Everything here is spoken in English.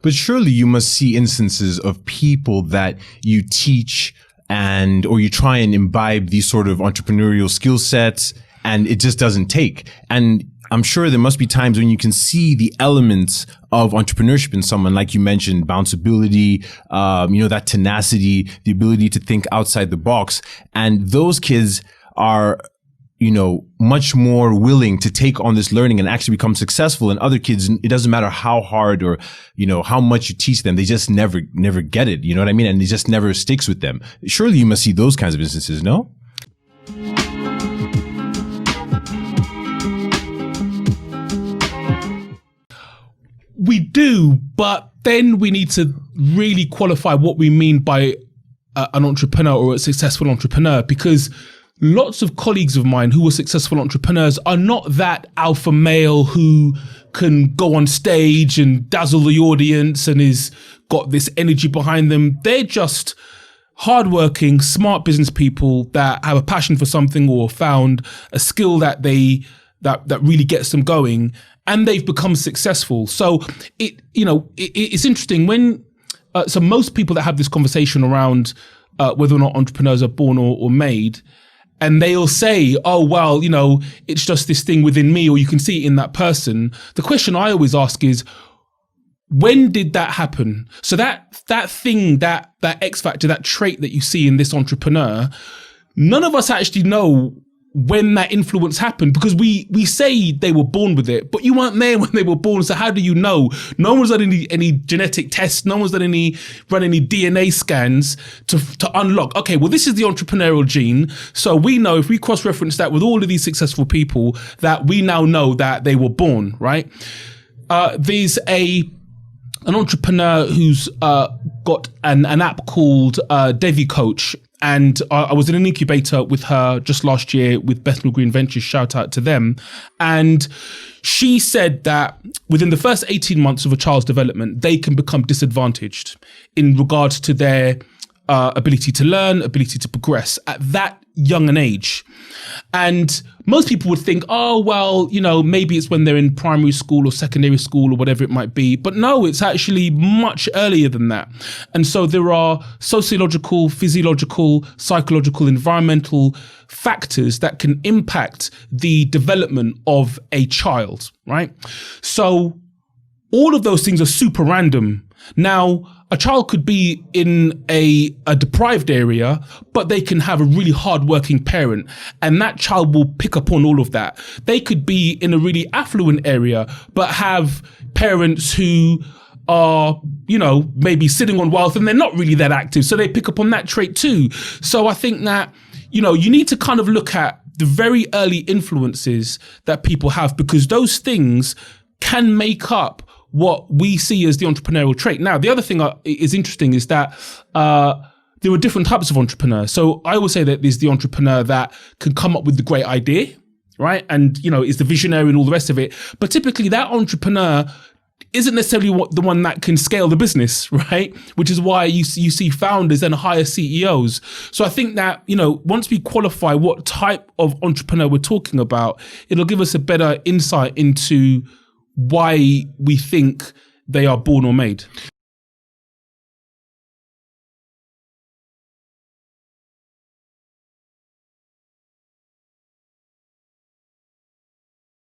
But surely you must see instances of people that you teach or you try and imbibe these sort of entrepreneurial skill sets, and it just doesn't take. And I'm sure there must be times when you can see the elements of entrepreneurship in someone, like you mentioned, bounceability, that tenacity, the ability to think outside the box. And those kids are, much more willing to take on this learning and actually become successful. And other kids, it doesn't matter how hard or, how much you teach them, they just never get it. You know what I mean? And it just never sticks with them. Surely you must see those kinds of instances, no? We do, but then we need to really qualify what we mean by an entrepreneur or a successful entrepreneur, because lots of colleagues of mine who are successful entrepreneurs are not that alpha male who can go on stage and dazzle the audience and is got this energy behind them. They're just hardworking, smart business people that have a passion for something or found a skill that really gets them going, and they've become successful. So it's interesting when so most people that have this conversation around whether or not entrepreneurs are born or made, and they'll say, oh, well, it's just this thing within me, or you can see it in that person. The question I always ask is, when did that happen? So that thing, that X factor, that trait that you see in this entrepreneur, none of us actually know when that influence happened, because we say they were born with it, but you weren't there when they were born. So how do you know? No one's done any genetic tests. No one's run any DNA scans to unlock, okay, well, this is the entrepreneurial gene. So we know if we cross-reference that with all of these successful people, that we now know that they were born, right? There's an entrepreneur who's got an app called Devi Coach. And I was in an incubator with her just last year with Bethnal Green Ventures, shout out to them. And she said that within the first 18 months of a child's development, they can become disadvantaged in regards to their ability to learn, ability to progress at that young an age. And most people would think, oh, well, maybe it's when they're in primary school or secondary school or whatever it might be. But no, it's actually much earlier than that. And so there are sociological, physiological, psychological, environmental factors that can impact the development of a child, right? So all of those things are super random. Now, a child could be in a deprived area, but they can have a really hardworking parent, and that child will pick up on all of that. They could be in a really affluent area, but have parents who are, maybe sitting on wealth and they're not really that active. So they pick up on that trait too. So I think that, you need to kind of look at the very early influences that people have, because those things can make up what we see as the entrepreneurial trait. Now, the other thing is interesting is that there are different types of entrepreneurs. So I always say that there's the entrepreneur that can come up with the great idea, right? And, is the visionary and all the rest of it. But typically that entrepreneur isn't necessarily the one that can scale the business, right? Which is why you see founders and hire CEOs. So I think that, once we qualify what type of entrepreneur we're talking about, it'll give us a better insight into why we think they are born or made.